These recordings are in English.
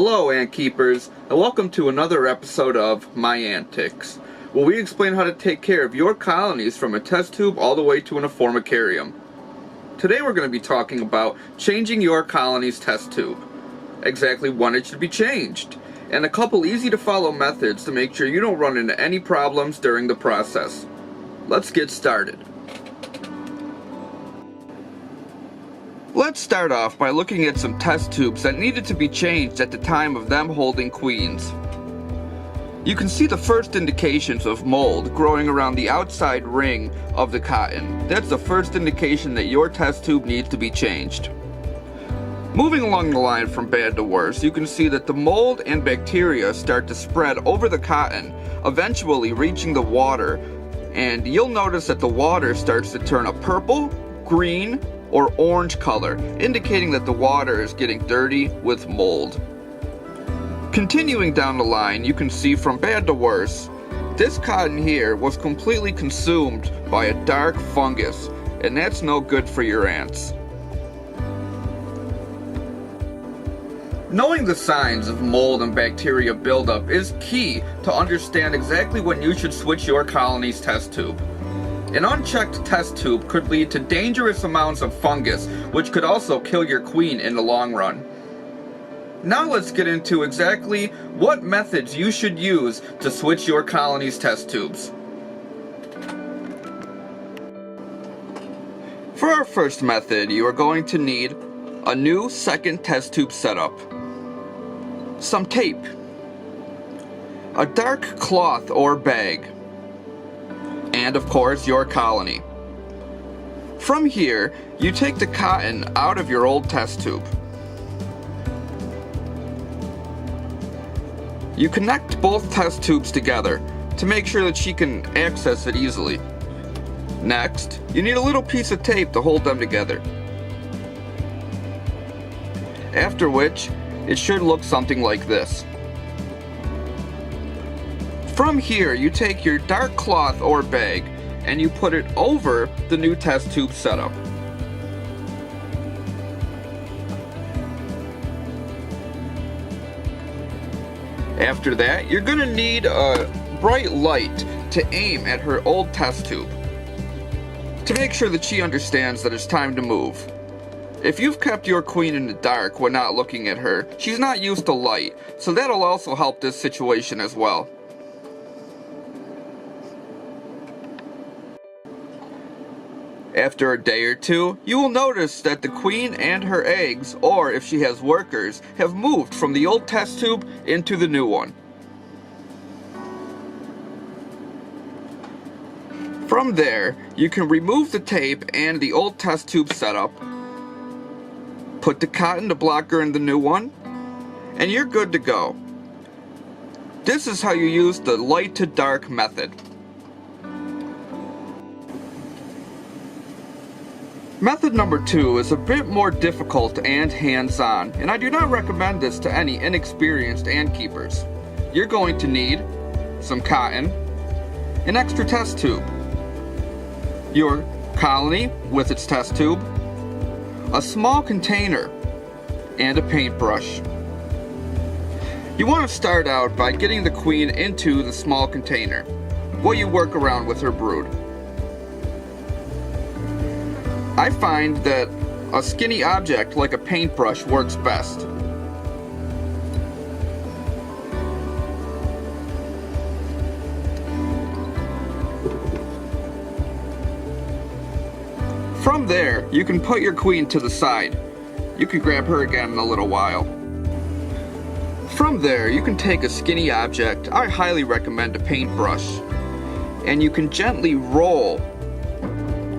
Hello, ant keepers, and welcome to another episode of My Antics, where we explain how to take care of your colonies from a test tube all the way to an formicarium. Today we're going to be talking about changing your colony's test tube, exactly when it should be changed, and a couple easy to follow methods to make sure you don't run into any problems during the process. Let's get started. Let's start off by looking at some test tubes that needed to be changed at the time of them holding queens. You can see the first indications of mold growing around the outside ring of the cotton. That's the first indication that your test tube needs to be changed. Moving along the line from bad to worse, you can see that the mold and bacteria start to spread over the cotton, eventually reaching the water, and you'll notice that the water starts to turn a purple, green, or orange color, indicating that the water is getting dirty with mold. Continuing down the line, you can see from bad to worse, this cotton here was completely consumed by a dark fungus, and that's no good for your ants. Knowing the signs of mold and bacteria buildup is key to understand exactly when you should switch your colony's test tube. An unchecked test tube could lead to dangerous amounts of fungus, which could also kill your queen in the long run. Now let's get into exactly what methods you should use to switch your colony's test tubes. For our first method, you are going to need a new second test tube setup, some tape, a dark cloth or bag, and of course your colony. From here, you take the cotton out of your old test tube. You connect both test tubes together to make sure that she can access it easily. Next, you need a little piece of tape to hold them together. After which, it should look something like this. From here, you take your dark cloth or bag and you put it over the new test tube setup. After that, you're going to need a bright light to aim at her old test tube to make sure that she understands that it's time to move. If you've kept your queen in the dark when not looking at her, she's not used to light, so that'll also help this situation as well. After a day or two, you will notice that the queen and her eggs, or if she has workers, have moved from the old test tube into the new one. From there, you can remove the tape and the old test tube setup, put the cotton to block her in the new one, and you're good to go. This is how you use the light to dark method. Method number 2 is a bit more difficult and hands-on, and I do not recommend this to any inexperienced ant keepers. You're going to need some cotton, an extra test tube, your colony with its test tube, a small container, and a paintbrush. You want to start out by getting the queen into the small container, while you work around with her brood. I find that a skinny object like a paintbrush works best. From there, you can put your queen to the side. You can grab her again in a little while. From there, you can take a skinny object, I highly recommend a paintbrush, and you can gently roll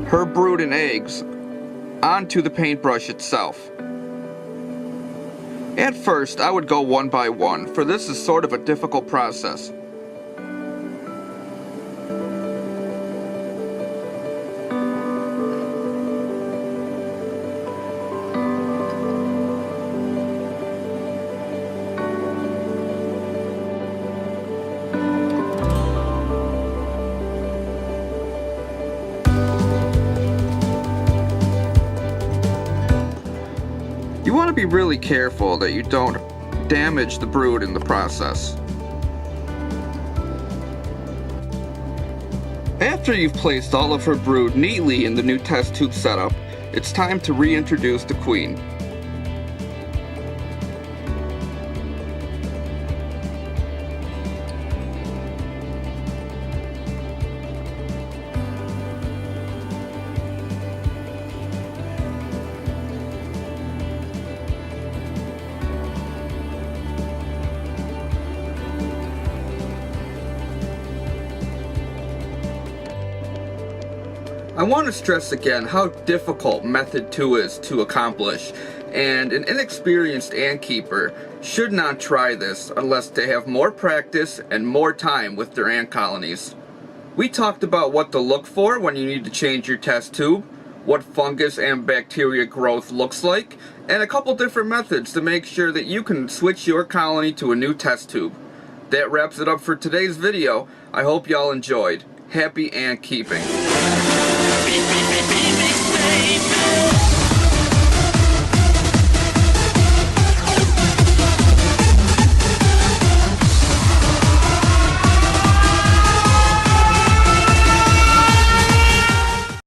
her brood and eggs onto the paintbrush itself. At first, I would go one by one, for this is sort of a difficult process. You want to be really careful that you don't damage the brood in the process. After you've placed all of her brood neatly in the new test tube setup, it's time to reintroduce the queen. I want to stress again how difficult method 2 is to accomplish, and an inexperienced ant keeper should not try this unless they have more practice and more time with their ant colonies. We talked about what to look for when you need to change your test tube, what fungus and bacteria growth looks like, and a couple different methods to make sure that you can switch your colony to a new test tube. That wraps it up for today's video. I hope y'all enjoyed. Happy ant keeping. Baby.